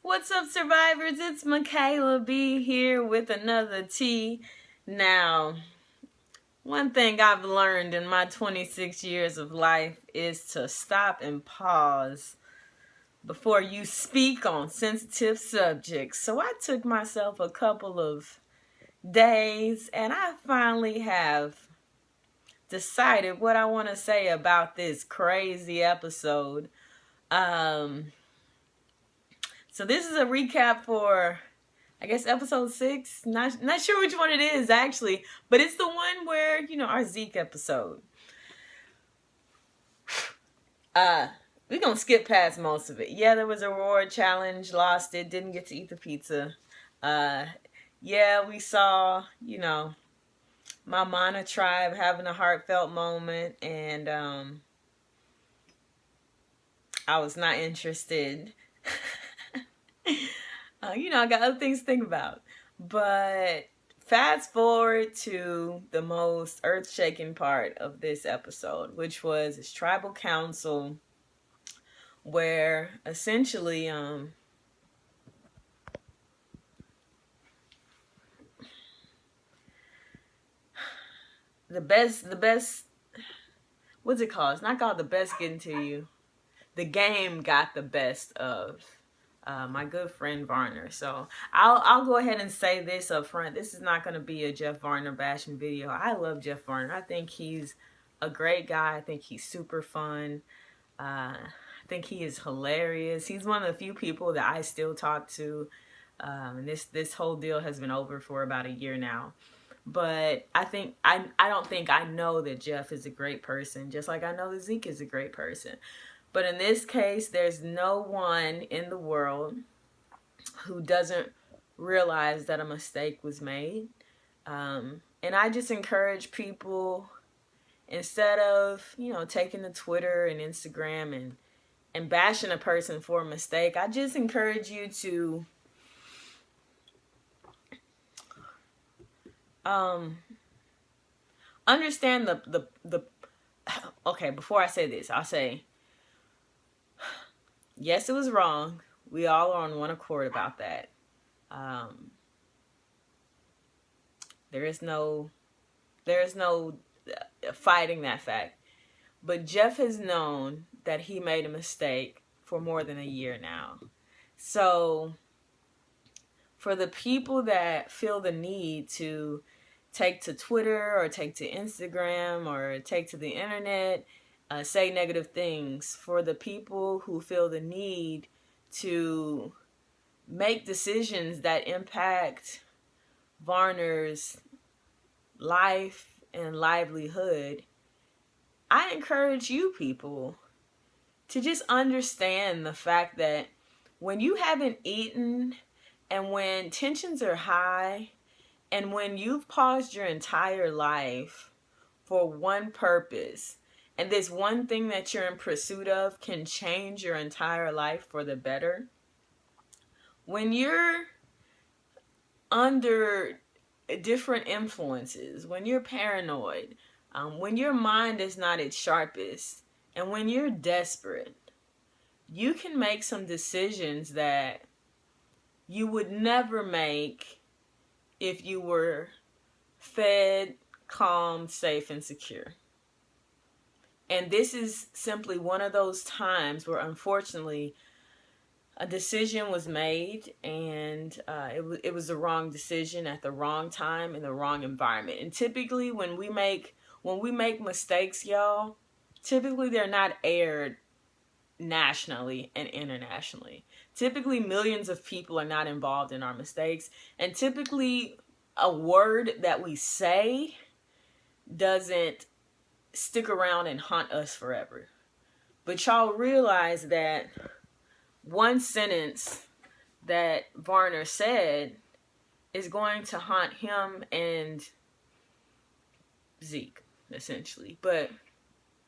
What's up, survivors? It's Michaela B here with another tea. Now, one thing I've learned in my 26 years of life is to stop and pause before you speak on sensitive subjects. So I took myself a couple of days and I finally have decided what I want to say about this crazy episode. So this is a recap for, I guess, episode 6. Not sure which one it is, actually. But it's the one where, our Zeke episode. We're going to skip past most of it. Yeah, there was a reward challenge. Lost it. Didn't get to eat the pizza. Yeah, we saw, my Mana tribe having a heartfelt moment. And I was not interested. I got other things to think about. But fast forward to the most earth-shaking part of this episode, which was his tribal council, where essentially the best what's it called? It's not called the best getting to you. The game got the best of my good friend Varner. So I'll go ahead and say this up front. This is not going to be a Jeff Varner bashing video. I love Jeff Varner. I think he's a great guy. I think he's super fun. I think he is hilarious. He's one of the few people that I still talk to. And this whole deal has been over for about a year now. But I don't think I know that Jeff is a great person, just like I know that Zeke is a great person. But in this case, there's no one in the world who doesn't realize that a mistake was made. And I just encourage people, instead of, taking to Twitter and Instagram and bashing a person for a mistake, I just encourage you to understand the okay, before I say this, I'll say, yes, it was wrong. We all are on one accord about that. There is no fighting that fact. But Jeff has known that he made a mistake for more than a year now. So for the people that feel the need to take to Twitter or take to Instagram or take to the internet, say negative things, for the people who feel the need to make decisions that impact Varner's life and livelihood, I encourage you people to just understand the fact that when you haven't eaten and when tensions are high and when you've paused your entire life for one purpose, and this one thing that you're in pursuit of can change your entire life for the better, when you're under different influences, when you're paranoid, when your mind is not its sharpest, and when you're desperate, you can make some decisions that you would never make if you were fed, calm, safe, and secure. And this is simply one of those times where, unfortunately, a decision was made, and it was the wrong decision at the wrong time in the wrong environment. And typically, when we make mistakes, y'all, typically they're not aired nationally and internationally. Typically, millions of people are not involved in our mistakes, and typically, a word that we say doesn't stick around and haunt us forever. But y'all realize that one sentence that Varner said is going to haunt him and Zeke, essentially. But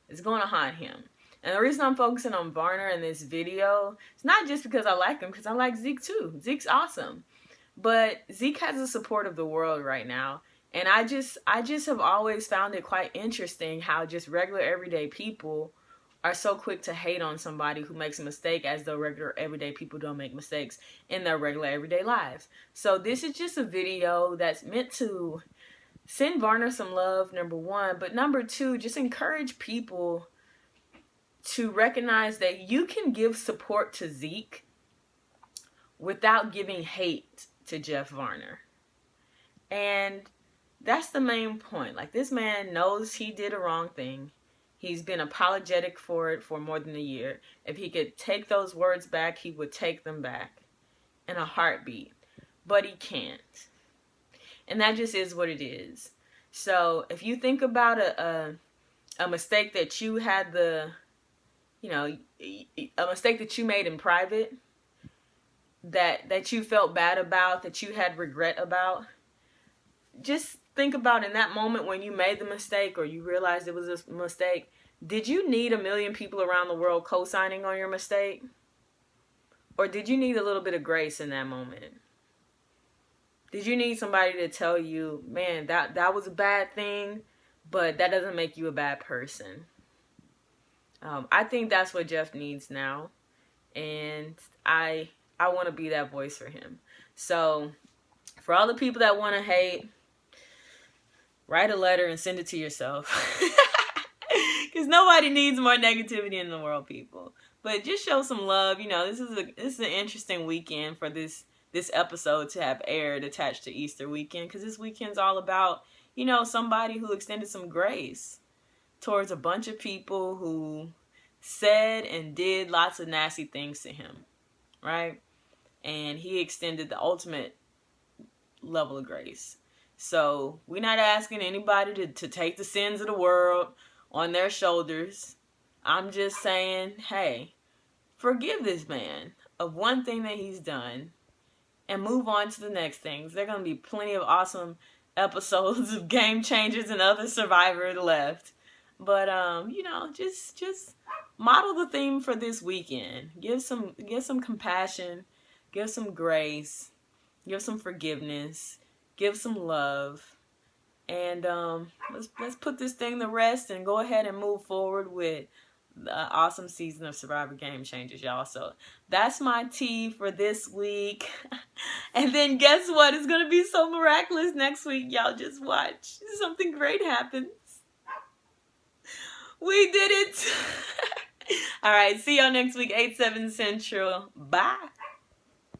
it's going to haunt him. And the reason I'm focusing on Varner in this video, it's not just because I like him, because I like Zeke too. Zeke's awesome. But Zeke has the support of the world right now. And I just have always found it quite interesting how just regular everyday people are so quick to hate on somebody who makes a mistake, as though regular everyday people don't make mistakes in their regular everyday lives. So this is just a video that's meant to send Varner some love, number one, but number two, just encourage people to recognize that you can give support to Zeke without giving hate to Jeff Varner. And that's the main point. Like, this man knows he did a wrong thing. He's been apologetic for it for more than a year. If he could take those words back, he would take them back in a heartbeat. But he can't. And that just is what it is. So if you think about a mistake that you had a mistake that you made in private, that you felt bad about, that you had regret about, just think about in that moment when you made the mistake or you realized it was a mistake, did you need 1 million people around the world co-signing on your mistake? Or did you need a little bit of grace in that moment? Did you need somebody to tell you, man, that was a bad thing, but that doesn't make you a bad person? I think that's what Jeff needs now. And I want to be that voice for him. So for all the people that want to hate, write a letter and send it to yourself. Because nobody needs more negativity in the world, people. But just show some love. You know, this is an interesting weekend for this episode to have aired attached to Easter weekend. Because this weekend's all about, you know, somebody who extended some grace towards a bunch of people who said and did lots of nasty things to him. Right? And he extended the ultimate level of grace. So we're not asking anybody to take the sins of the world on their shoulders. I'm just saying, hey, forgive this man of one thing that he's done and move on to the next things. There are going to be plenty of awesome episodes of Game Changers and other Survivor left. But, you know, just model the theme for this weekend. Give some compassion, give some grace, give some forgiveness, give some love. And let's put this thing to rest and go ahead and move forward with the awesome season of Survivor Game Changers, y'all. So that's my tea for this week. And then guess what? It's going to be so miraculous next week. Y'all just watch. Something great happens. We did it. All right. See y'all next week, 8/7 Central. Bye.